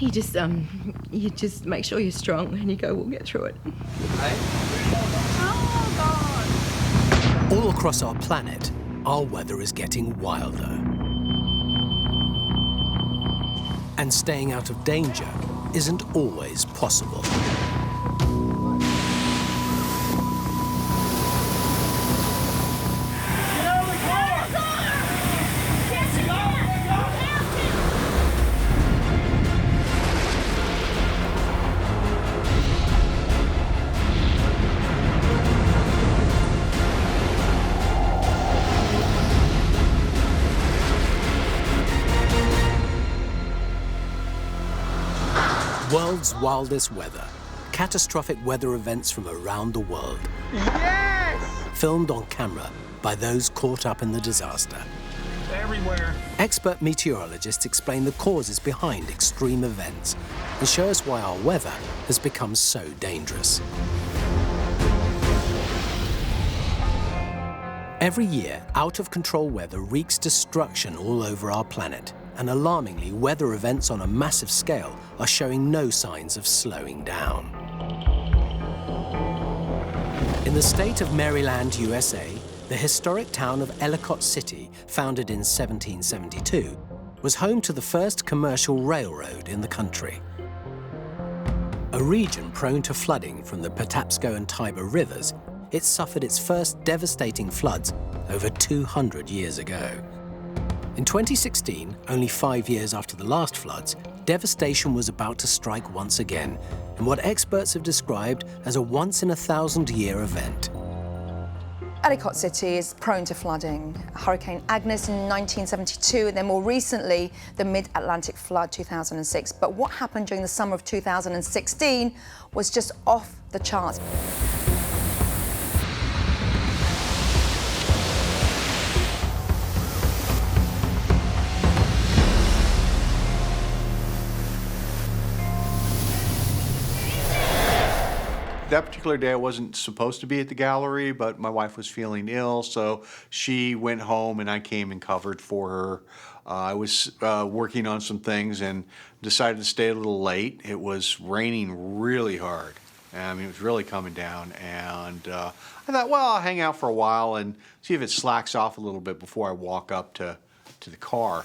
You just make sure you're strong and you go, we'll get through it. Oh, God. All across our planet, our weather is getting wilder. And staying out of danger isn't always possible. World's Wildest Weather. Catastrophic weather events from around the world. Yes! Filmed on camera by those caught up in the disaster. Everywhere. Expert meteorologists explain the causes behind extreme events and show us why our weather has become so dangerous. Every year, out-of-control weather wreaks destruction all over our planet. And alarmingly, weather events on a massive scale are showing no signs of slowing down. In the state of Maryland, USA, the historic town of Ellicott City, founded in 1772, was home to the first commercial railroad in the country. A region prone to flooding from the Patapsco and Tiber rivers, it suffered its first devastating floods over 200 years ago. In 2016, only 5 years after the last floods, devastation was about to strike once again in what experts have described as a once-in-a-thousand-year event. Ellicott City is prone to flooding. Hurricane Agnes in 1972, and then more recently, the Mid-Atlantic flood 2006. But what happened during the summer of 2016 was just off the charts. That particular day, I wasn't supposed to be at the gallery, but my wife was feeling ill, so she went home and I came and covered for her. I was working on some things and decided to stay a little late. It was raining really hard. I mean, it was really coming down, and I thought, well, I'll hang out for a while and see if it slacks off a little bit before I walk up to the car.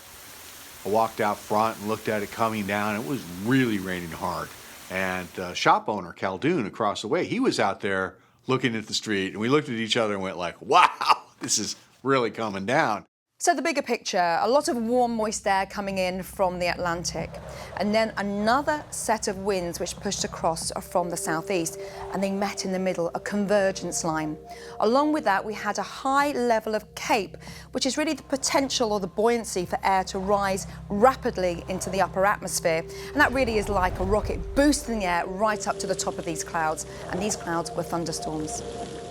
I walked out front and looked at it coming down. It was really raining hard. And shop owner, Caldoon, across the way, he was out there looking at the street, and we looked at each other and went like, wow, this is really coming down. So the bigger picture, a lot of warm, moist air coming in from the Atlantic, and then another set of winds which pushed across from the southeast, and they met in the middle, a convergence line. Along with that, we had a high level of cape, which is really the potential or the buoyancy for air to rise rapidly into the upper atmosphere. And that really is like a rocket boosting the air right up to the top of these clouds, and these clouds were thunderstorms.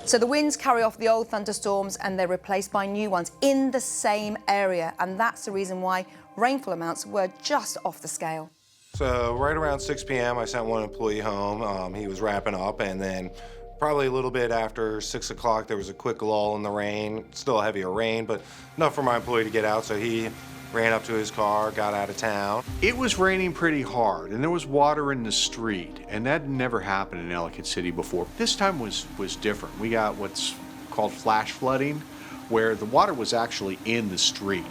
So the winds carry off the old thunderstorms and they're replaced by new ones in the same area. And that's the reason why rainfall amounts were just off the scale. So right around 6 p.m., I sent one employee home. He was wrapping up, and then probably a little bit after 6 o'clock, there was a quick lull in the rain. Still heavier rain, but enough for my employee to get out. So he ran up to his car, got out of town. It was raining pretty hard, and there was water in the street, and that never happened in Ellicott City before. This time was different. We got what's called flash flooding, where the water was actually in the street.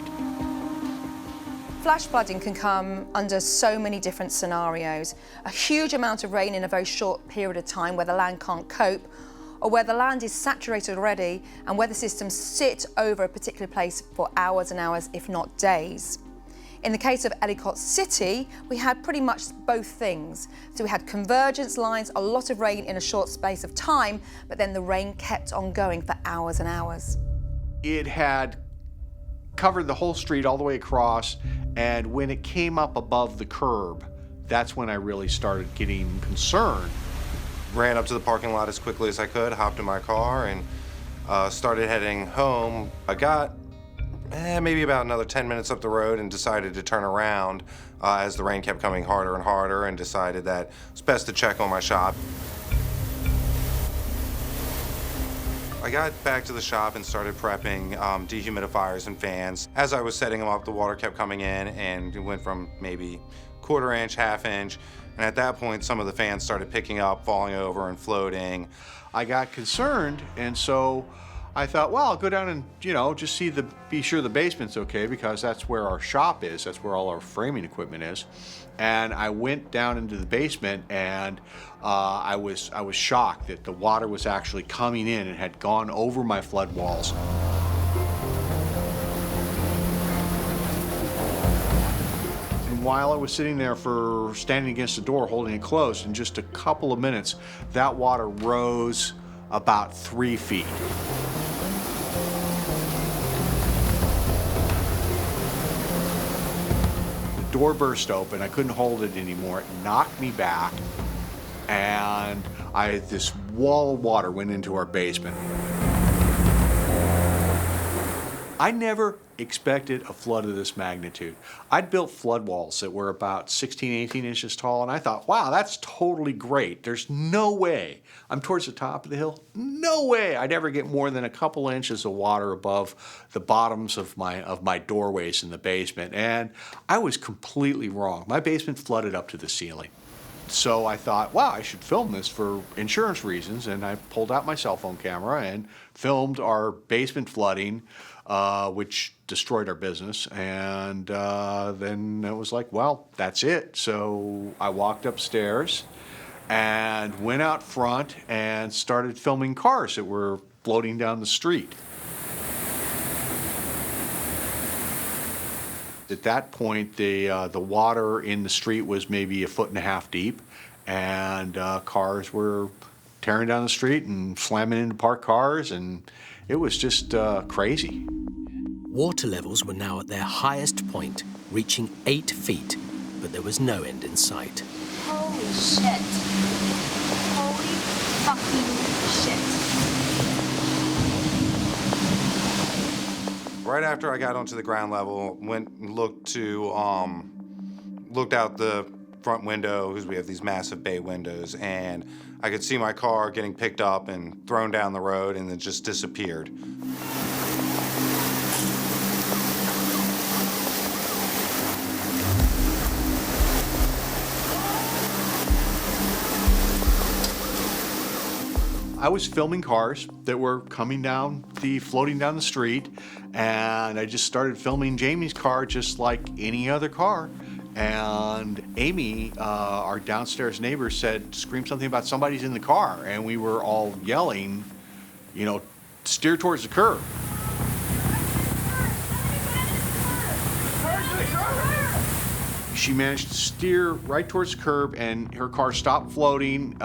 Flash flooding can come under so many different scenarios. A huge amount of rain in a very short period of time where the land can't cope, or where the land is saturated already and weather systems sit over a particular place for hours and hours, if not days. In the case of Ellicott City, we had pretty much both things. So we had convergence lines, a lot of rain in a short space of time, but then the rain kept on going for hours and hours. It had covered the whole street all the way across, and when it came up above the curb, that's when I really started getting concerned. Ran up to the parking lot as quickly as I could, hopped in my car, and started heading home. I got maybe about another 10 minutes up the road and decided to turn around as the rain kept coming harder and harder, and decided that it's best to check on my shop. I got back to the shop and started prepping dehumidifiers and fans. As I was setting them up, the water kept coming in, and it went from maybe 1/4 inch, 1/2 inch. And at that point, some of the fans started picking up, falling over and floating. I got concerned, and so I thought, well, I'll go down and, just be sure the basement's okay, because that's where our shop is. That's where all our framing equipment is. And I went down into the basement, and I was shocked that the water was actually coming in and had gone over my flood walls. And while I was sitting there standing against the door, holding it closed, in just a couple of minutes, that water rose about 3 feet. The door burst open. I couldn't hold it anymore. It knocked me back, and this wall of water went into our basement. I never expected a flood of this magnitude. I'd built flood walls that were about 16, 18 inches tall, and I thought, wow, that's totally great. There's no way. I'm towards the top of the hill. No way I'd ever get more than a couple inches of water above the bottoms of my doorways in the basement. And I was completely wrong. My basement flooded up to the ceiling. So I thought, wow, I should film this for insurance reasons, and I pulled out my cell phone camera and filmed our basement flooding, which destroyed our business. And then it was like, well, that's it. So I walked upstairs and went out front and started filming cars that were floating down the street. At that point, the water in the street was maybe 1.5 feet deep, and cars were tearing down the street and slamming into parked cars, and it was just crazy. Water levels were now at their highest point, reaching 8 feet, but there was no end in sight. Holy shit. Holy fucking shit. Right after I got onto the ground level, went and looked out the front window, because we have these massive bay windows, and I could see my car getting picked up and thrown down the road, and then just disappeared. I was filming cars that were floating down the street, and I just started filming Jamie's car just like any other car. And Amy, our downstairs neighbor, screamed something about somebody's in the car, and we were all yelling, steer towards the curb. She managed to steer right towards the curb, and her car stopped floating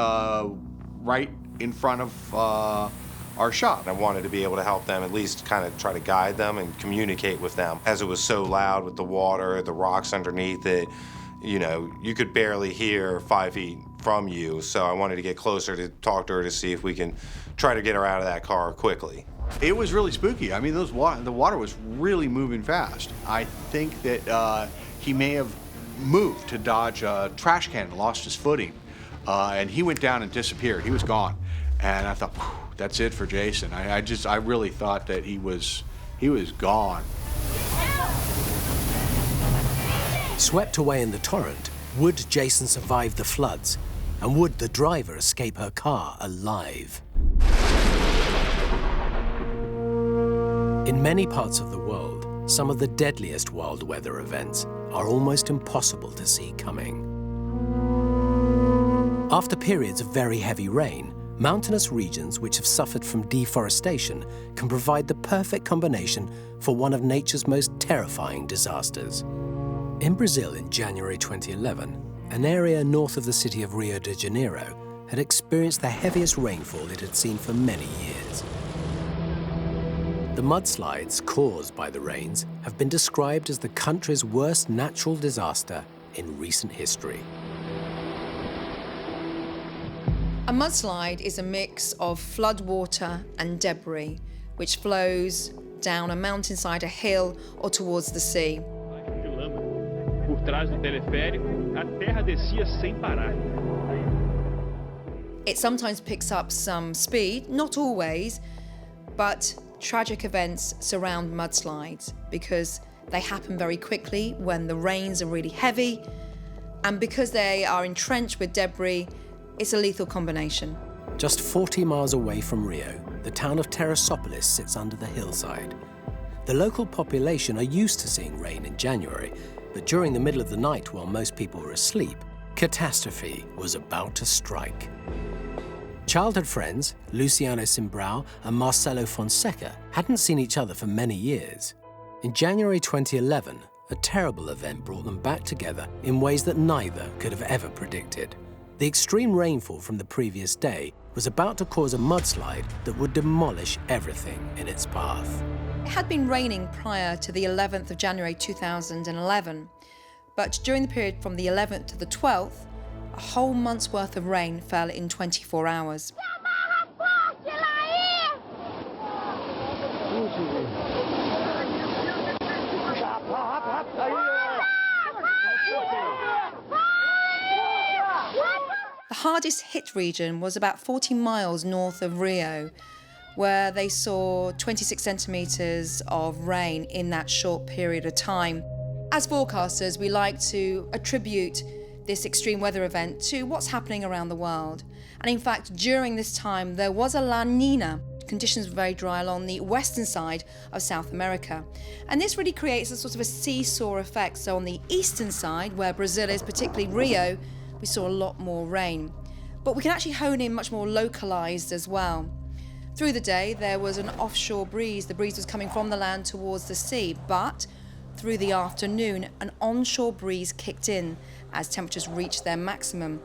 right in front of our shop. I wanted to be able to help them, at least kind of try to guide them and communicate with them. As it was so loud with the water, the rocks underneath it, you could barely hear 5 feet from you. So I wanted to get closer to talk to her to see if we can try to get her out of that car quickly. It was really spooky. I mean, the water was really moving fast. I think that he may have moved to dodge a trash can and lost his footing. And he went down and disappeared. He was gone. And I thought, that's it for Jason. I really thought that he was gone. Swept away in the torrent, would Jason survive the floods? And would the driver escape her car alive? In many parts of the world, some of the deadliest wild weather events are almost impossible to see coming. After periods of very heavy rain, mountainous regions which have suffered from deforestation can provide the perfect combination for one of nature's most terrifying disasters. In Brazil in January 2011, an area north of the city of Rio de Janeiro had experienced the heaviest rainfall it had seen for many years. The mudslides caused by the rains have been described as the country's worst natural disaster in recent history. A mudslide is a mix of floodwater and debris, which flows down a mountainside, a hill, or towards the sea. Por trás do teleférico, a terra descia sem parar. It sometimes picks up some speed, not always, but tragic events surround mudslides because they happen very quickly when the rains are really heavy And because they are entrenched with debris, it's a lethal combination. Just 40 miles away from Rio, the town of Teresópolis sits under the hillside. The local population are used to seeing rain in January, but during the middle of the night while most people were asleep, catastrophe was about to strike. Childhood friends, Luciano Simbrao and Marcelo Fonseca, hadn't seen each other for many years. In January 2011, a terrible event brought them back together in ways that neither could have ever predicted. The extreme rainfall from the previous day was about to cause a mudslide that would demolish everything in its path. It had been raining prior to the 11th of January 2011, but during the period from the 11th to the 12th, a whole month's worth of rain fell in 24 hours. The hardest hit region was about 40 miles north of Rio, where they saw 26 centimetres of rain in that short period of time. As forecasters, we like to attribute this extreme weather event to what's happening around the world. And in fact, during this time, there was a La Nina. Conditions were very dry along the western side of South America. And this really creates a sort of a seesaw effect. So on the eastern side, where Brazil is, particularly Rio, we saw a lot more rain. But we can actually hone in much more localized as well. Through the day, there was an offshore breeze. The breeze was coming from the land towards the sea, but through the afternoon, an onshore breeze kicked in as temperatures reached their maximum.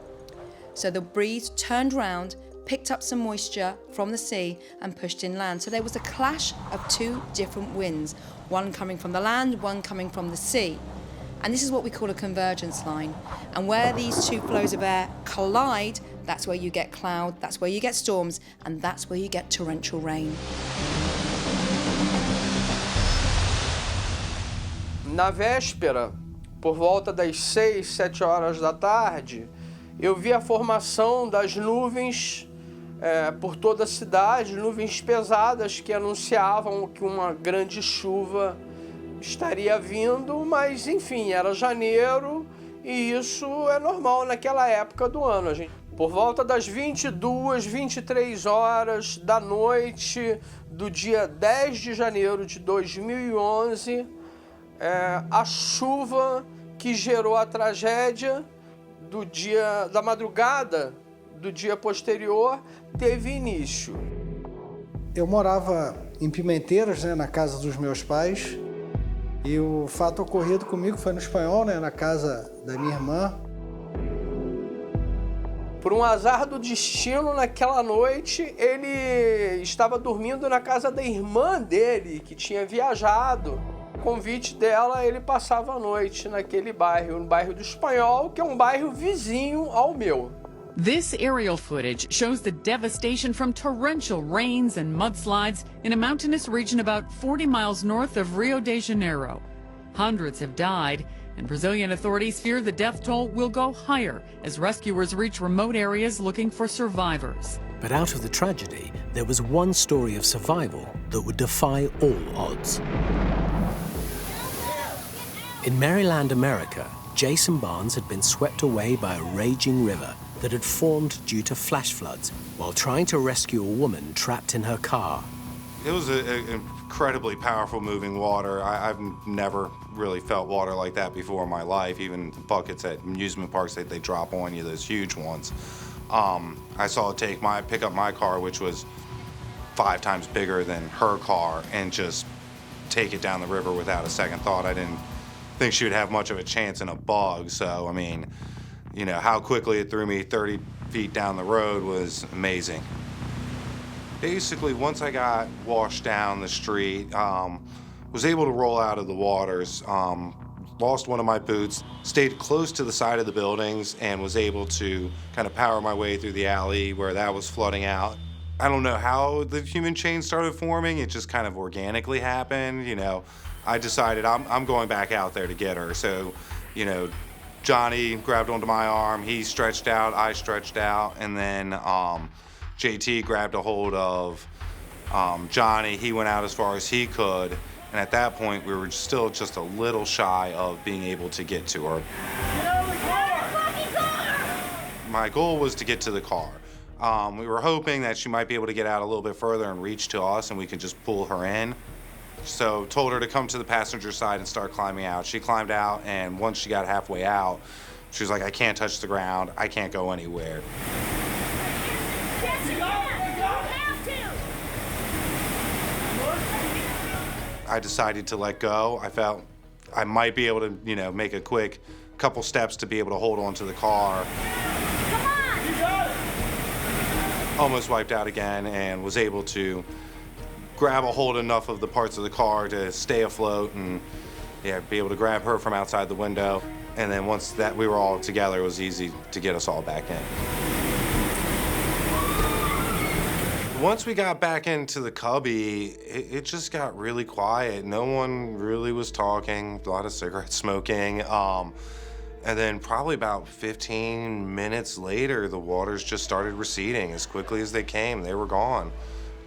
So the breeze turned round, picked up some moisture from the sea and pushed inland. So there was a clash of two different winds, one coming from the land, one coming from the sea. And this is what we call a convergence line. And where these two flows of air collide, that's where you get cloud, that's where you get storms, and that's where you get torrential rain. Na véspera, por volta das 6, 7 horas da tarde, eu vi a formação das nuvens por toda a cidade, nuvens pesadas que anunciavam que uma grande chuva estaria vindo, mas enfim, era janeiro e isso é normal naquela época do ano. Por volta das 22, 23 horas da noite do dia 10 de janeiro de 2011, a chuva que gerou a tragédia da madrugada do dia posterior teve início. Eu morava em Pimenteiras, na casa dos meus pais, e o fato ocorrido comigo foi no Espanhol, na casa da minha irmã. Por um azar do destino, naquela noite, ele estava dormindo na casa da irmã dele, que tinha viajado. Convite dela, ele passava a noite naquele bairro, no bairro do Espanhol, que é um bairro vizinho ao meu. This aerial footage shows the devastation from torrential rains and mudslides in a mountainous region about 40 miles north of Rio de Janeiro. Hundreds have died, and Brazilian authorities fear the death toll will go higher as rescuers reach remote areas looking for survivors. But out of the tragedy, there was one story of survival that would defy all odds. In Maryland, America, Jason Barnes had been swept away by a raging river that had formed due to flash floods while trying to rescue a woman trapped in her car. It was an incredibly powerful moving water. I've never really felt water like that before in my life. Even the buckets at amusement parks that they drop on you, those huge ones. I saw it pick up my car, which was 5 times bigger than her car, and just take it down the river without a second thought. I didn't think she would have much of a chance in a bug. So, I mean, how quickly it threw me 30 feet down the road was amazing. Basically, once I got washed down the street, was able to roll out of the waters, lost one of my boots, stayed close to the side of the buildings, and was able to kind of power my way through the alley where that was flooding out. I don't know how the human chain started forming. It just kind of organically happened. I decided I'm going back out there to get her. So, Johnny grabbed onto my arm, he stretched out, I stretched out, and then JT grabbed a hold of Johnny. He went out as far as he could, and at that point we were still just a little shy of being able to get to her. My goal was to get to the car. We were hoping that she might be able to get out a little bit further and reach to us and we could just pull her in. So told her to come to the passenger side and start climbing out. She climbed out, and once she got halfway out, she was like, I can't touch the ground, I can't go anywhere. I decided to let go. I felt I might be able to, make a quick couple steps to be able to hold on to the car. Come on! You got it! Almost wiped out again and was able to grab a hold enough of the parts of the car to stay afloat and be able to grab her from outside the window. And then once that we were all together, it was easy to get us all back in. Once we got back into the cubby, it just got really quiet. No one really was talking, a lot of cigarette smoking. And then probably about 15 minutes later, the waters just started receding. As quickly as they came, they were gone.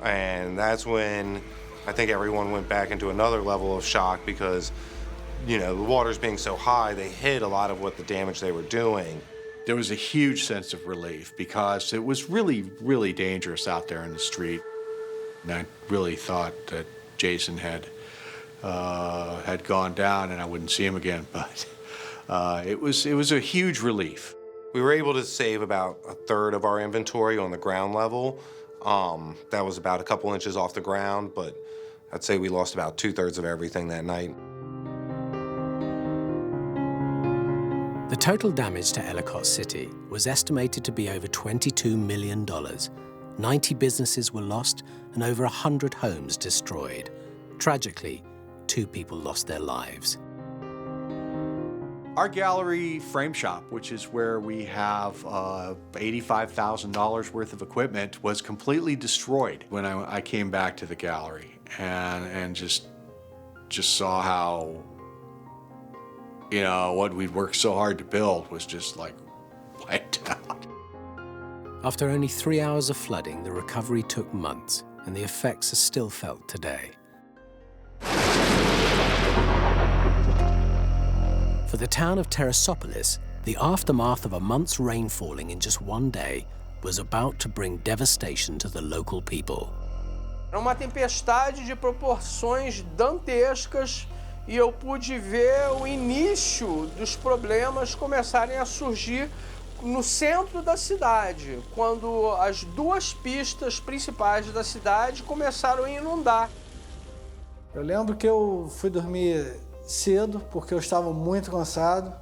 And that's when I think everyone went back into another level of shock because, the waters being so high, they hid a lot of what the damage they were doing. There was a huge sense of relief because it was really, really dangerous out there in the street. And I really thought that Jason had gone down and I wouldn't see him again, but it was a huge relief. We were able to save about a third of our inventory on the ground level. That was about a couple inches off the ground, but I'd say we lost about 2/3 of everything that night. The total damage to Ellicott City was estimated to be over $22 million. 90 businesses were lost and over 100 homes destroyed. Tragically, 2 people lost their lives. Our gallery frame shop, which is where we have $85,000 worth of equipment, was completely destroyed when I came back to the gallery and just saw how, what we'd worked so hard to build was just like wiped out. After only 3 hours of flooding, the recovery took months, and the effects are still felt today. For the town of Teresopolis, the aftermath of a month's rain falling in just one day was about to bring devastation to the local people. Era uma tempestade de proporções dantescas e eu pude ver o início dos problemas começarem a surgir no centro da cidade, quando as 2 pistas principais da cidade começaram a inundar. Eu lembro que eu fui dormir cedo, porque eu estava muito cansado,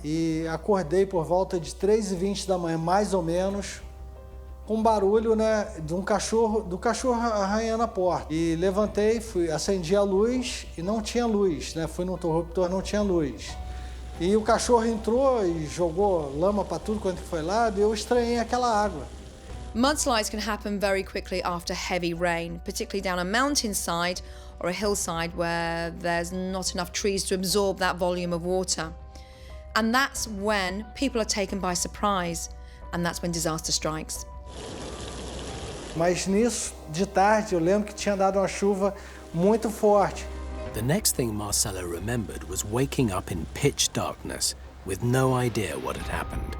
E acordei por volta de 3h20 da manhã, mais ou menos, com um barulho, do cachorro arranhando a porta. E levantei, acendi a luz e não tinha luz, Fui no interruptor, não tinha luz. E o cachorro entrou e jogou lama para tudo quanto foi lado e eu estranhei aquela água. Mudslides can happen very quickly after heavy rain, particularly down a mountainside or a hillside where there's not enough trees to absorb that volume of water. And that's when people are taken by surprise, and that's when disaster strikes. Mas nisso, de tarde, eu lembro que tinha dado uma chuva muito forte. The next thing Marcelo remembered was waking up in pitch darkness with no idea what had happened.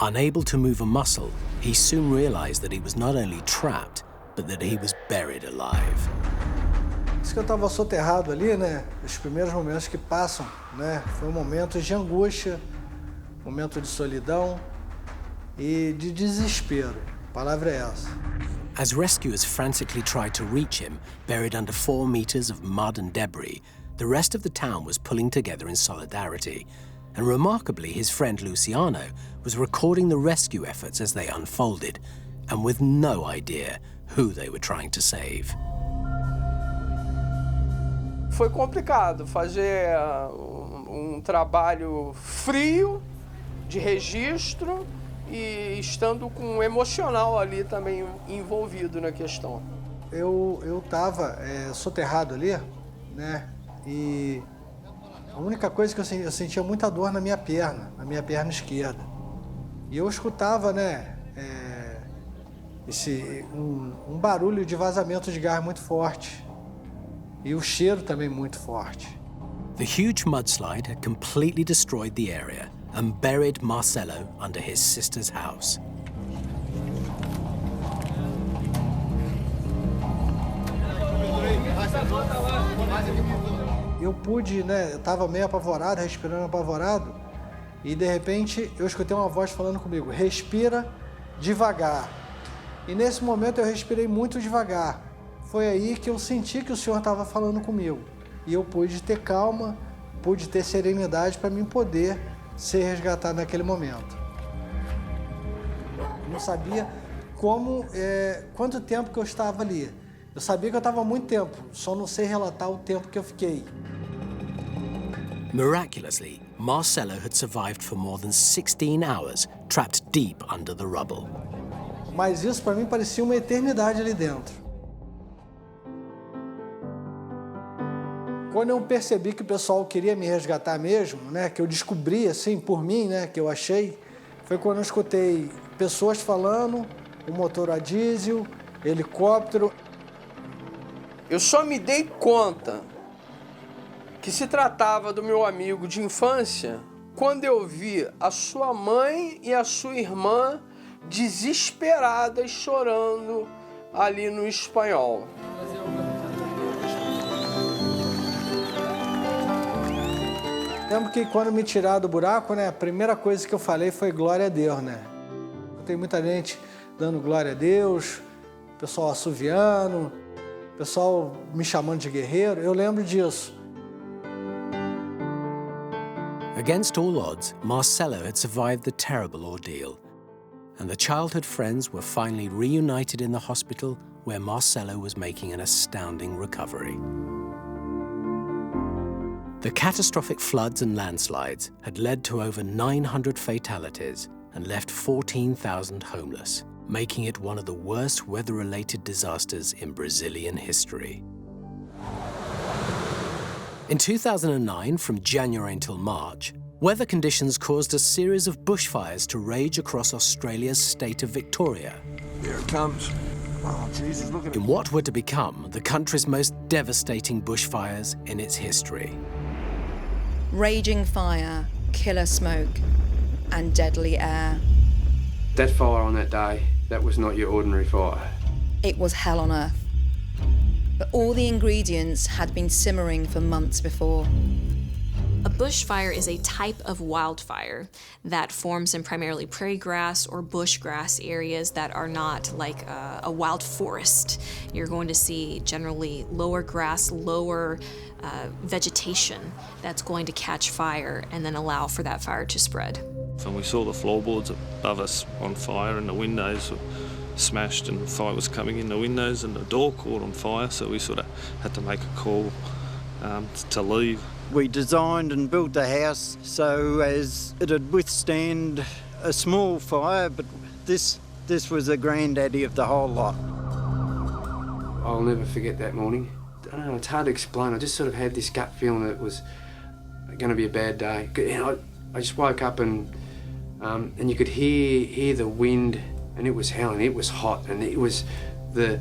Unable to move a muscle, he soon realized that he was not only trapped, but that he was buried alive. Isso que eu estava soterrado ali, Os primeiros momentos que passam, Foi momento de angústia, momento de solidão e de desespero. A palavra é essa. As rescuers frantically tried to reach him, buried under 4 meters of mud and debris, the rest of the town was pulling together in solidarity. And remarkably, his friend Luciano was recording the rescue efforts as they unfolded, and with no idea who they were trying to save. Foi complicado fazer trabalho frio, de registro, e estando com o emocional ali também envolvido na questão. Eu estava soterrado ali, E a única coisa que eu sentia muita dor na minha perna esquerda. E eu escutava, um barulho de vazamento de gás muito forte. E o cheiro também muito forte. The huge mudslide had completely destroyed the area, and buried Marcelo under his sister's house. Eu pude, né, eu estava meio apavorado, respirando apavorado, e de repente eu escutei uma voz falando comigo, respira devagar. E nesse momento eu respirei muito devagar. Foi aí que eu senti que o Senhor estava falando comigo. E eu pude ter calma, pude ter serenidade para mim poder ser resgatado naquele momento. Eu não sabia quanto tempo que eu estava ali. Eu sabia que eu estava há muito tempo, só não sei relatar o tempo que eu fiquei. Miraculously, Marcelo had survived for more than 16 hours, trapped deep under the rubble. Mas isso para mim parecia uma eternidade ali dentro. Quando eu percebi que o pessoal queria me resgatar mesmo, né, que eu descobri assim por mim, né, que eu achei, foi quando eu escutei pessoas falando, o motor a diesel, helicóptero. Eu só me dei conta que se tratava do meu amigo de infância quando eu vi a sua mãe e a sua irmã desesperadas chorando ali no Espanhol. Lembro que quando me tiraram do buraco, né, a primeira coisa que eu falei foi glória a Deus, né? Tem muita gente dando glória a Deus, pessoal assoviando, pessoal me chamando de guerreiro, eu lembro disso. Against all odds, Marcelo had survived the terrible ordeal, and the childhood friends were finally reunited in the hospital where Marcelo was making an astounding recovery. The catastrophic floods and landslides had led to over 900 fatalities and left 14,000 homeless, making it one of the worst weather-related disasters in Brazilian history. In 2009, from January until March, weather conditions caused a series of bushfires to rage across Australia's state of Victoria. Here it comes. Oh, Jesus, look at it. In what were to become the country's most devastating bushfires in its history. Raging fire, killer smoke, and deadly air. That fire on that day, that was not your ordinary fire. It was hell on earth. But all the ingredients had been simmering for months before. A bushfire is a type of wildfire that forms in primarily prairie grass or bush grass areas that are not like a wild forest. You're going to see generally lower grass, lower vegetation that's going to catch fire and then allow for that fire to spread. And we saw the floorboards above us on fire and the windows were smashed and fire was coming in the windows and the door caught on fire, so we sort of had to make a call to leave. We designed and built the house so as it'd withstand a small fire, but this was the granddaddy of the whole lot. I'll never forget that morning. I don't know, it's hard to explain. I just sort of had this gut feeling that it was going to be a bad day. And I just woke up and you could hear the wind, and it was howling. It was hot, and it was the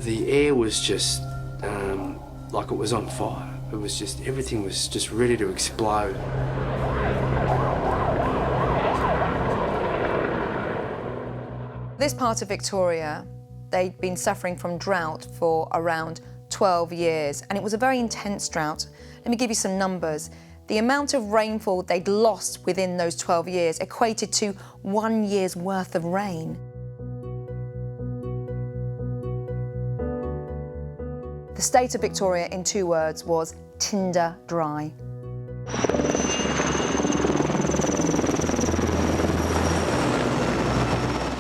air was just like it was on fire. It was just, everything was just ready to explode. This part of Victoria, they'd been suffering from drought for around 12 years, and it was a very intense drought. Let me give you some numbers. The amount of rainfall they'd lost within those 12 years equated to 1 year's worth of rain. The state of Victoria, in 2 words, was tinder dry.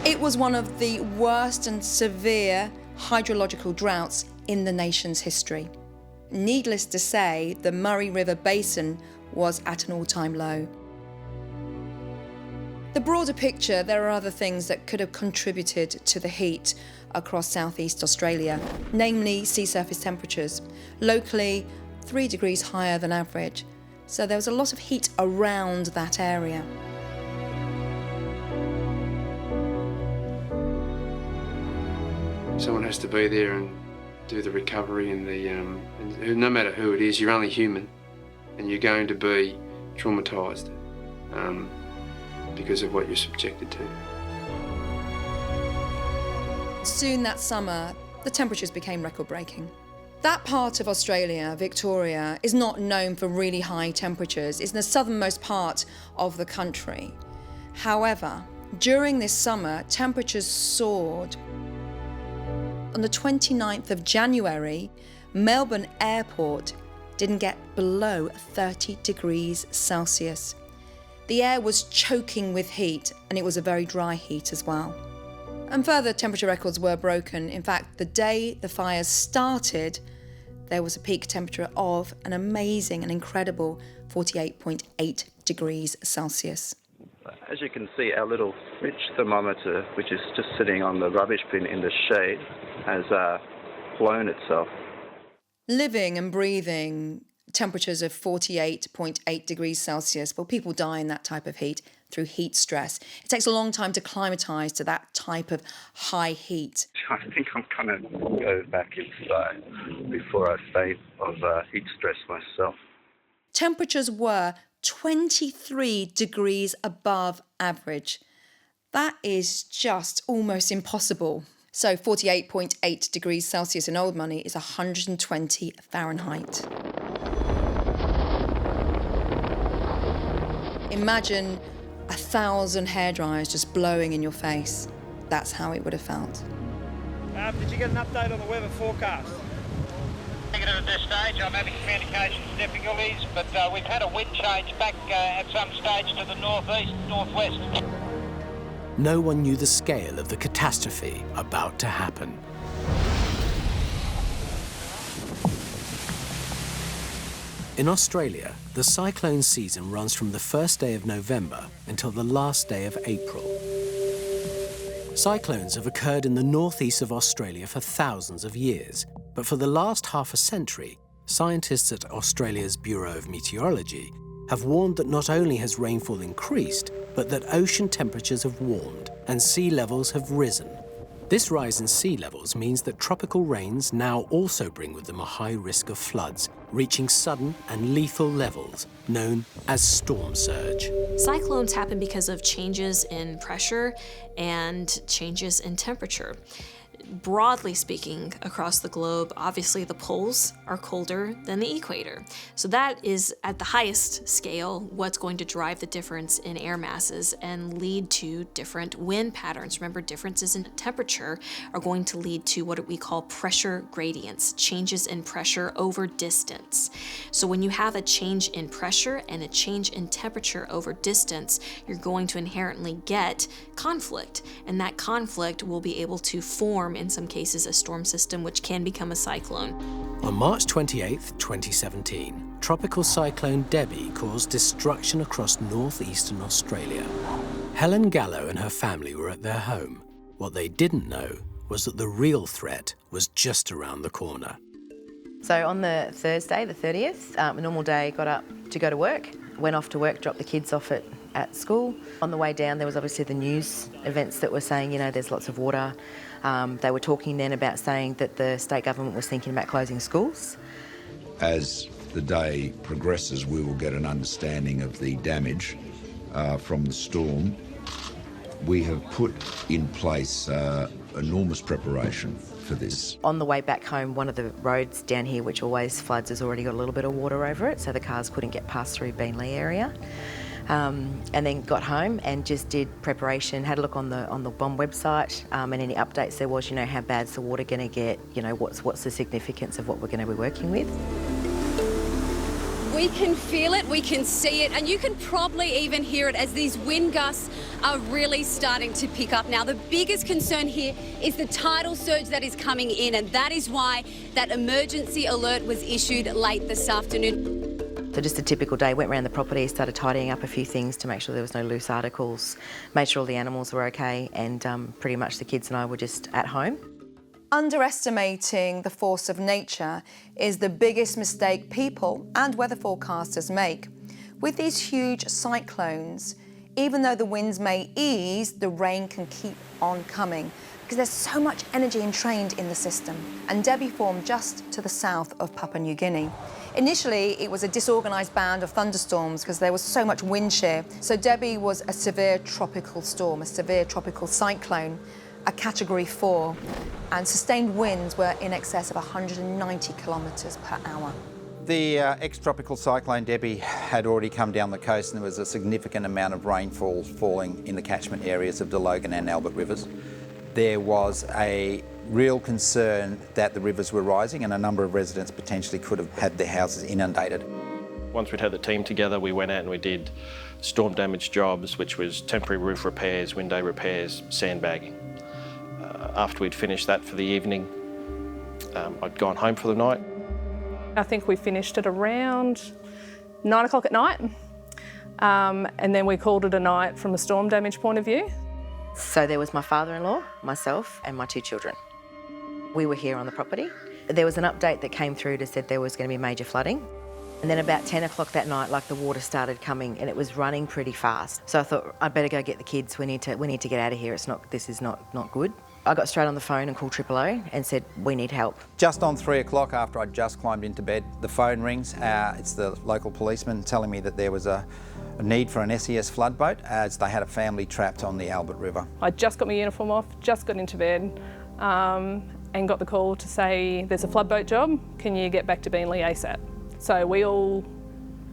It was one of the worst and severe hydrological droughts in the nation's history. Needless to say, the Murray River Basin was at an all-time low. The broader picture, there are other things that could have contributed to the heat across southeast Australia, namely sea surface temperatures, locally 3 degrees higher than average. So there was a lot of heat around that area. Someone has to be there and do the recovery and and no matter who it is, you're only human and you're going to be traumatised. because of what you're subjected to. Soon that summer, the temperatures became record-breaking. That part of Australia, Victoria, is not known for really high temperatures. It's in the southernmost part of the country. However, during this summer, temperatures soared. On the 29th of January, Melbourne Airport didn't get below 30 degrees Celsius. The air was choking with heat, and it was a very dry heat as well. And further temperature records were broken. In fact, the day the fires started, there was a peak temperature of an amazing and incredible 48.8 degrees Celsius. As you can see, our little fridge thermometer, which is just sitting on the rubbish bin in the shade, has blown itself. Living and breathing temperatures of 48.8 degrees Celsius, well, people die in that type of heat through heat stress. It takes a long time to acclimatise to that type of high heat. I think I'm going to go back inside before I faint of heat stress myself. Temperatures were 23 degrees above average. That is just almost impossible. So 48.8 degrees Celsius in old money is 120 Fahrenheit. Imagine 1,000 hairdryers just blowing in your face. That's how it would have felt. Did you get an update on the weather forecast? Negative at this stage. I'm having communications difficulties, but we've had a wind change back at some stage to the northeast, northwest. No one knew the scale of the catastrophe about to happen. In Australia, the cyclone season runs from the first day of November until the last day of April. Cyclones have occurred in the northeast of Australia for thousands of years, but for the last half a century, scientists at Australia's Bureau of Meteorology have warned that not only has rainfall increased, but that ocean temperatures have warmed and sea levels have risen. This rise in sea levels means that tropical rains now also bring with them a high risk of floods, reaching sudden and lethal levels known as storm surge. Cyclones happen because of changes in pressure and changes in temperature. Broadly speaking, across the globe, obviously the poles are colder than the equator. So that is, at the highest scale, what's going to drive the difference in air masses and lead to different wind patterns. Remember, differences in temperature are going to lead to what we call pressure gradients, changes in pressure over distance. So when you have a change in pressure and a change in temperature over distance, you're going to inherently get conflict, and that conflict will be able to form, in some cases, a storm system, which can become a cyclone. On March 28, 2017, Tropical Cyclone Debbie caused destruction across northeastern Australia. Helen Gallo and her family were at their home. What they didn't know was that the real threat was just around the corner. So on the Thursday, the 30th, a normal day, got up to go to work, went off to work, dropped the kids off at school. On the way down, there was obviously the news events that were saying, you know, there's lots of water. They were talking then about saying that the state government was thinking about closing schools. As the day progresses, we will get an understanding of the damage from the storm. We have put in place enormous preparation for this. On the way back home, one of the roads down here, which always floods, has already got a little bit of water over it, so the cars couldn't get past through Beenleigh area. And then got home and just did preparation, had a look on the BOM website, and any updates there was, you know, how bad's the water going to get, you know, what's the significance of what we're going to be working with. We can feel it, we can see it, and you can probably even hear it as these wind gusts are really starting to pick up. Now, the biggest concern here is the tidal surge that is coming in, and that is why that emergency alert was issued late this afternoon. So just a typical day, went around the property, started tidying up a few things to make sure there was no loose articles, made sure all the animals were okay, and pretty much the kids and I were just at home. Underestimating the force of nature is the biggest mistake people and weather forecasters make. With these huge cyclones, Even though the winds may ease, the rain can keep on coming because there's so much energy entrained in the system. And Debbie formed just to the south of Papua New Guinea. Initially, it was a disorganised band of thunderstorms because there was so much wind shear. So Debbie was a severe tropical storm, a severe tropical cyclone, a Category 4, and sustained winds were in excess of 190 kilometres per hour. The ex-tropical Cyclone Debbie had already come down the coast, and there was a significant amount of rainfall falling in the catchment areas of the Logan and Albert rivers. There was a real concern that the rivers were rising, and a number of residents potentially could have had their houses inundated. Once we'd had the team together, we went out and we did storm damage jobs, which was temporary roof repairs, window repairs, sandbagging. After we'd finished that for the evening, I'd gone home for the night. I think we finished at around 9 o'clock at night, and then we called it a night from a storm damage point of view. So there was my father-in-law, myself and my 2 children. We were here on the property. There was an update that came through that said there was going to be major flooding. And then about 10 o'clock that night, like, the water started coming and it was running pretty fast. So I thought, I'd better go get the kids. We need to get out of here. This is not good. I got straight on the phone and called 000 and said, we need help. Just on 3 o'clock, after I'd just climbed into bed, the phone rings. It's the local policeman telling me that there was a need for an SES flood boat as they had a family trapped on the Albert River. I just got my uniform off, just got into bed, and got the call to say, there's a flood boat job, can you get back to Beenleigh ASAP? So we all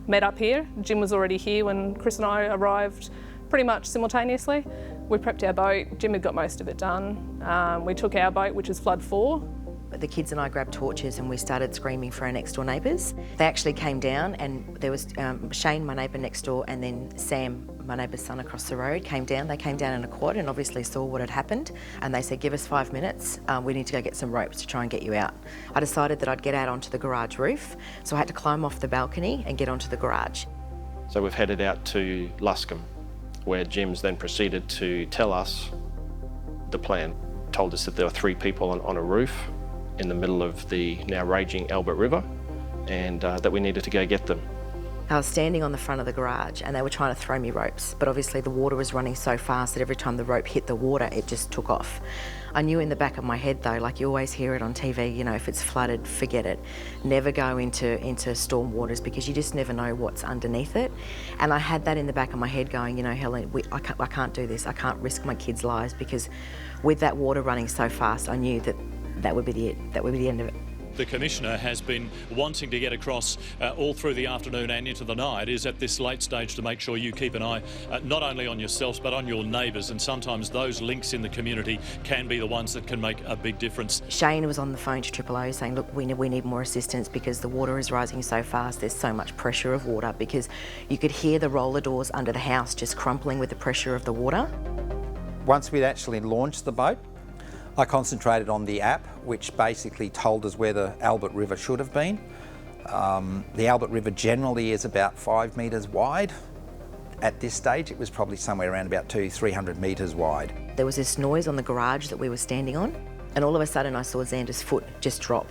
met up here. Jim was already here when Chris and I arrived pretty much simultaneously. We prepped our boat. Jim had got most of it done. We took our boat, which is flood 4. The kids and I grabbed torches and we started screaming for our next door neighbours. They actually came down, and there was Shane, my neighbour next door, and then Sam, my neighbour's son across the road, came down. They came down in a quad and obviously saw what had happened, and they said, give us 5 minutes, we need to go get some ropes to try and get you out. I decided that I'd get out onto the garage roof, so I had to climb off the balcony and get onto the garage. So we've headed out to Luscombe, where Jim's then proceeded to tell us the plan. Told us that there were 3 people on a roof in the middle of the now raging Albert River, and that we needed to go get them. I was standing on the front of the garage and they were trying to throw me ropes, but obviously the water was running so fast that every time the rope hit the water, it just took off. I knew in the back of my head though, like you always hear it on TV, you know, if it's flooded, forget it. Never go into storm waters because you just never know what's underneath it. And I had that in the back of my head going, you know, Helen, I can't do this. I can't risk my kids' lives because with that water running so fast, I knew that would be it. That would be the end of it. The Commissioner has been wanting to get across all through the afternoon and into the night, is at this late stage to make sure you keep an eye not only on yourselves but on your neighbours, and sometimes those links in the community can be the ones that can make a big difference. Shane was on the phone to 000 saying, look, we need more assistance because the water is rising so fast, there's so much pressure of water, because you could hear the roller doors under the house just crumpling with the pressure of the water. Once we'd actually launched the boat, I concentrated on the app, which basically told us where the Albert River should have been. The Albert River generally is about 5 metres wide. At this stage, it was probably somewhere around about 200-300 metres wide. There was this noise on the garage that we were standing on, and all of a sudden I saw Xander's foot just drop.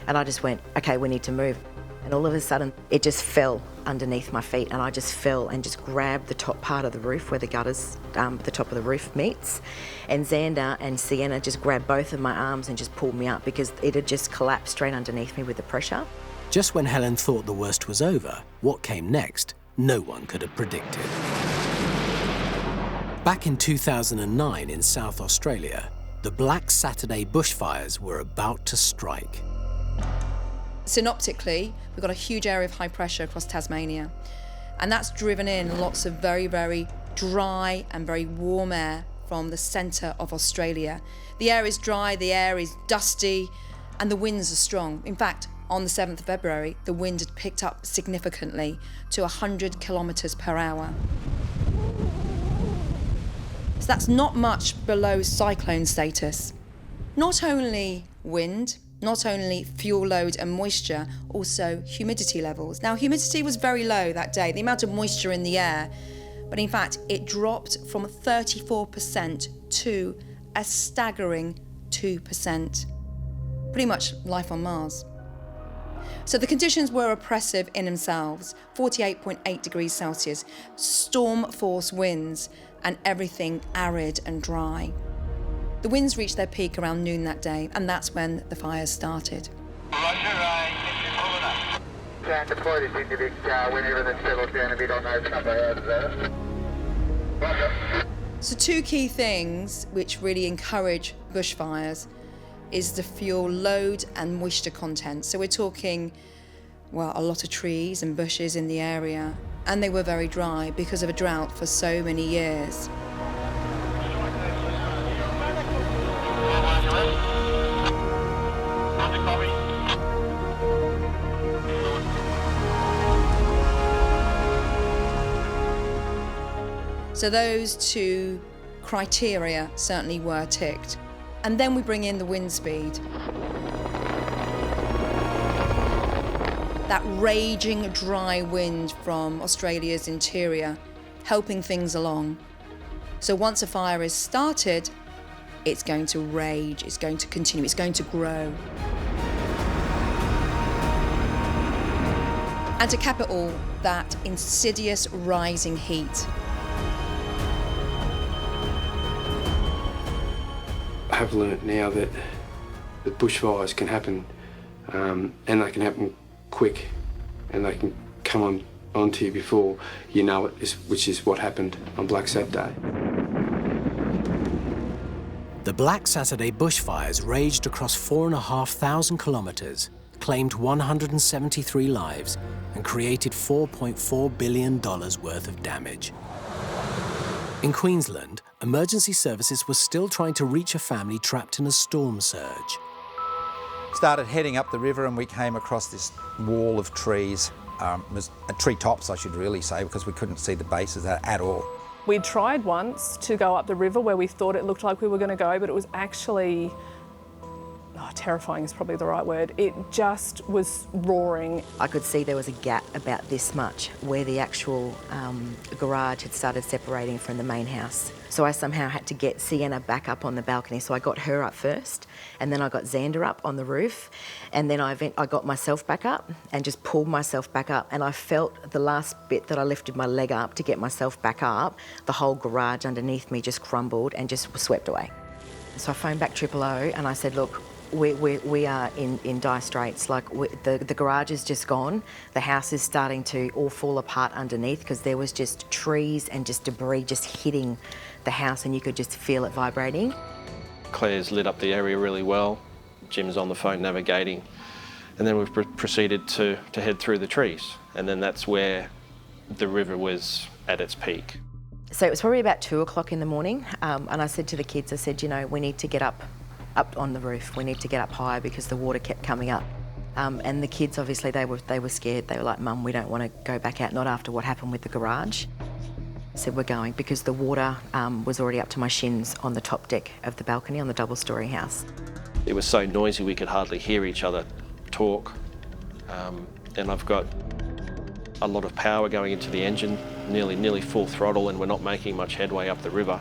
And I just went, okay, we need to move. And all of a sudden, it just fell underneath my feet, and I just fell and just grabbed the top part of the roof where the gutters, the top of the roof meets. And Xander and Sienna just grabbed both of my arms and just pulled me up because it had just collapsed straight underneath me with the pressure. Just when Helen thought the worst was over, what came next, no one could have predicted. Back in 2009 in South Australia, the Black Saturday bushfires were about to strike. Synoptically, we've got a huge area of high pressure across Tasmania, and that's driven in lots of very, very dry and very warm air from the centre of Australia. The air is dry, the air is dusty, and the winds are strong. In fact, on the 7th of February, the wind had picked up significantly to 100 kilometres per hour. So that's not much below cyclone status. Not only wind, not only fuel load and moisture, also humidity levels. Now, humidity was very low that day, the amount of moisture in the air, but in fact, it dropped from 34% to a staggering 2%. Pretty much life on Mars. So the conditions were oppressive in themselves. 48.8 degrees Celsius, storm force winds, and everything arid and dry. The winds reached their peak around noon that day, and that's when the fires started. Can deploy this individual whenever the settles down if you don't know it's up ahead there. So two key things which really encourage bushfires is the fuel load and moisture content. So we're talking, well, a lot of trees and bushes in the area, and they were very dry because of a drought for so many years. So those two criteria certainly were ticked. And then we bring in the wind speed. That raging dry wind from Australia's interior, helping things along. So once a fire is started, it's going to rage, it's going to continue, it's going to grow. And to cap it all, that insidious rising heat. I have learnt now that bushfires can happen, and they can happen quick, and they can come onto you before you know it, which is what happened on Black Saturday. The Black Saturday bushfires raged across 4,500 kilometres, claimed 173 lives, and created $4.4 billion worth of damage. In Queensland, emergency services were still trying to reach a family trapped in a storm surge. Started heading up the river and we came across this wall of trees, tree tops I should really say, because we couldn't see the bases at all. We tried once to go up the river where we thought it looked like we were going to go, but it was actually, terrifying is probably the right word. It just was roaring. I could see there was a gap about this much where the actual garage had started separating from the main house. So I somehow had to get Sienna back up on the balcony. So I got her up first, and then I got Xander up on the roof, and then I got myself back up and just pulled myself back up. And I felt the last bit that I lifted my leg up to get myself back up, the whole garage underneath me just crumbled and just swept away. So I phoned back 000 and I said, look, we are in dire straits. Like the garage is just gone. The house is starting to all fall apart underneath because there was just trees and just debris just hitting the house, and you could just feel it vibrating. Claire's lit up the area really well. Jim's on the phone navigating, and then we've proceeded to head through the trees, and then that's where the river was at its peak. So it was probably about 2 o'clock in the morning, and I said to the kids, I said, we need to get up on the roof. We need to get up higher because the water kept coming up. And the kids, obviously, they were scared. They were like, Mum, we don't want to go back out, not after what happened with the garage. I said, we're going, because the water was already up to my shins on the top deck of the balcony on the double-storey house. It was so noisy we could hardly hear each other talk. And I've got a lot of power going into the engine, nearly full throttle, and we're not making much headway up the river.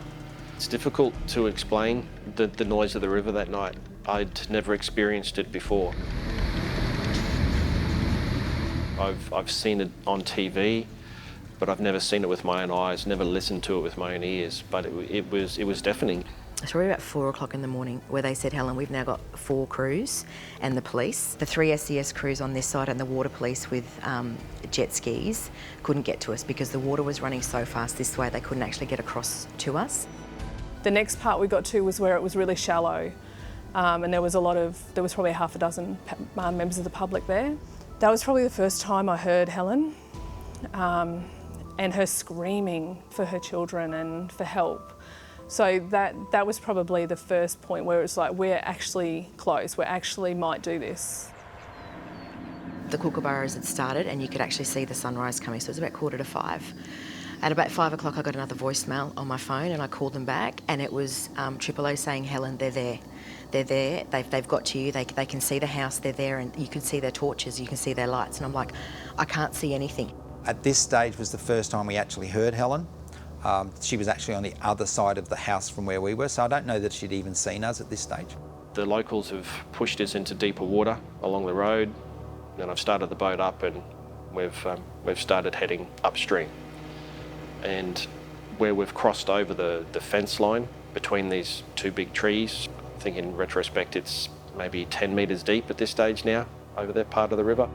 It's difficult to explain the noise of the river that night. I'd never experienced it before. I've seen it on TV, but I've never seen it with my own eyes, never listened to it with my own ears, but it was deafening. It's probably about 4 o'clock in the morning where they said, Helen, we've now got 4 crews and the police. The 3 SES crews on this side and the water police with jet skis couldn't get to us because the water was running so fast this way they couldn't actually get across to us. The next part we got to was where it was really shallow, and there was probably half a dozen members of the public there. That was probably the first time I heard Helen and her screaming for her children and for help. So that was probably the first point where it's like, we're actually close, we actually might do this. The kookaburras had started and you could actually see the sunrise coming, so it was about 4:45. At about 5 o'clock, I got another voicemail on my phone and I called them back, and it was 000 saying, Helen, they're there. They're there, they've got to you, they can see the house, they're there, and you can see their torches, you can see their lights. And I'm like, I can't see anything. At this stage was the first time we actually heard Helen. She was actually on the other side of the house from where we were, so I don't know that she'd even seen us at this stage. The locals have pushed us into deeper water along the road. And I've started the boat up, and we've started heading upstream. And where we've crossed over the fence line between these two big trees, I think in retrospect it's maybe 10 metres deep at this stage now over that part of the river.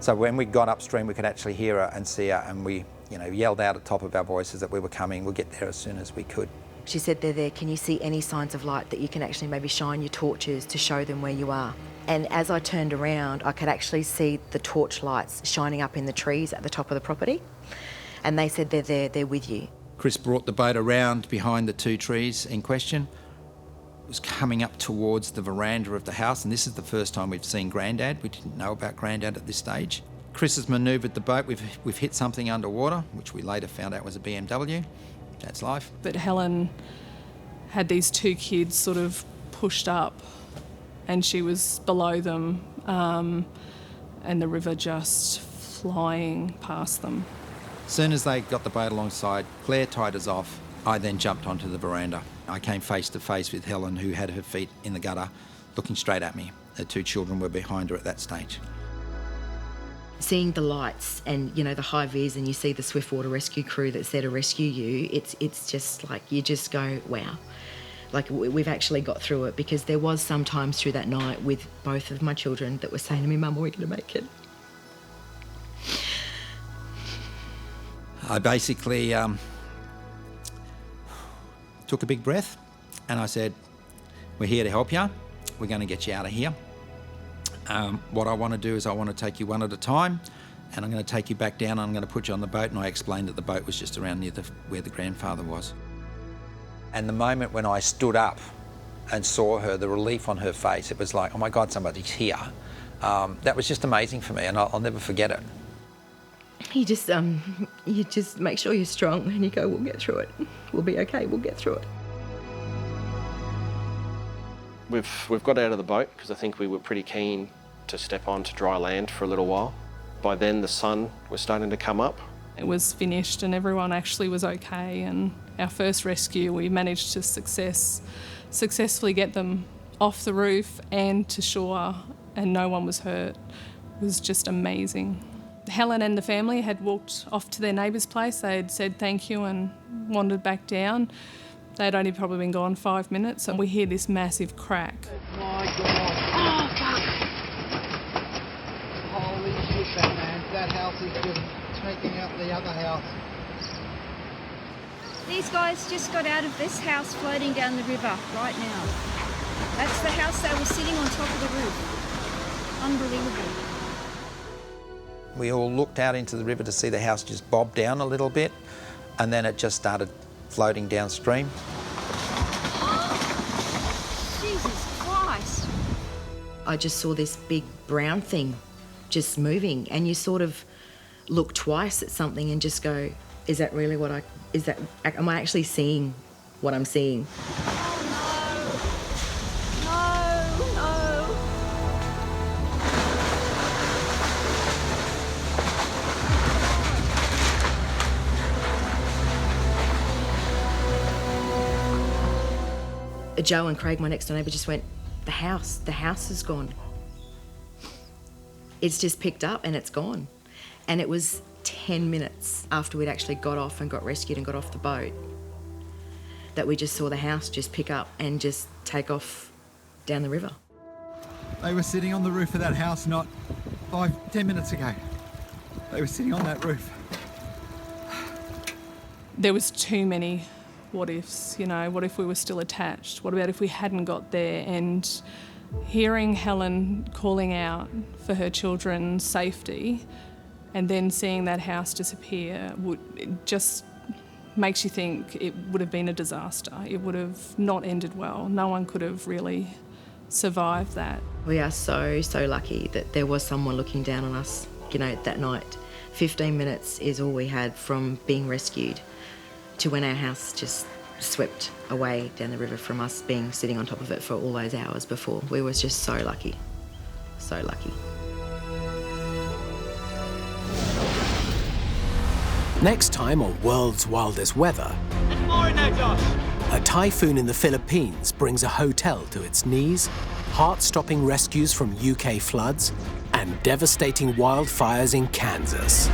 So when we got upstream, we could actually hear her and see her, and we, yelled out at the top of our voices that we were coming. We'll get there as soon as we could. She said, they're there, can you see any signs of light that you can actually maybe shine your torches to show them where you are? And as I turned around, I could actually see the torch lights shining up in the trees at the top of the property. And they said, they're there, they're with you. Chris brought the boat around behind the two trees in question. It was coming up towards the veranda of the house, and this is the first time we've seen Grandad. We didn't know about Grandad at this stage. Chris has manoeuvred the boat. We've hit something underwater, which we later found out was a BMW. That's life. But Helen had these two kids sort of pushed up, and she was below them, and the river just flying past them. As soon as they got the boat alongside, Claire tied us off. I then jumped onto the veranda. I came face to face with Helen, who had her feet in the gutter, looking straight at me. Her two children were behind her at that stage. Seeing the lights and, the high vis, and you see the swiftwater rescue crew that's there to rescue you, it's just like, you just go, wow. Like, we've actually got through it, because there was some times through that night with both of my children that were saying to me, Mum, are we going to make it? I basically took a big breath and I said, we're here to help you. We're going to get you out of here. What I want to do is I want to take you one at a time, and I'm going to take you back down and I'm going to put you on the boat. And I explained that the boat was just around near where the grandfather was. And the moment when I stood up and saw her, the relief on her face, it was like, oh my God, somebody's here. That was just amazing for me, and I'll never forget it. You just make sure you're strong, and you go, we'll get through it. We'll be okay, we'll get through it. We've got out of the boat because I think we were pretty keen to step onto dry land for a little while. By then the sun was starting to come up. It was finished and everyone actually was okay, and our first rescue, we managed to successfully get them off the roof and to shore, and no one was hurt. It was just amazing. Helen and the family had walked off to their neighbour's place. They had said thank you and wandered back down. They'd only probably been gone 5 minutes, and we hear this massive crack. My God. Oh, fuck. Holy shit, that house is just taking out the other house. These guys just got out of this house floating down the river right now. That's the house they were sitting on top of the roof. Unbelievable. We all looked out into the river to see the house just bob down a little bit, and then it just started floating downstream. Jesus Christ. I just saw this big brown thing just moving, and you sort of look twice at something and just go, is that really what am I actually seeing what I'm seeing? Joe and Craig, my next door neighbour, just went, the house is gone. It's just picked up and it's gone. And it was 10 minutes after we'd actually got off and got rescued and got off the boat that we just saw the house just pick up and just take off down the river. They were sitting on the roof of that house not 5-10 minutes ago. They were sitting on that roof. There was too many what ifs, what if we were still attached? What about if we hadn't got there? And hearing Helen calling out for her children's safety and then seeing that house disappear, it just makes you think it would have been a disaster. It would have not ended well. No one could have really survived that. We are so, so lucky that there was someone looking down on us, that night. 15 minutes is all we had from being rescued to when our house just swept away down the river from us sitting on top of it for all those hours before. We were just so lucky, so lucky. Next time on World's Wildest Weather, a typhoon in the Philippines brings a hotel to its knees, heart-stopping rescues from UK floods, and and devastating wildfires in Kansas.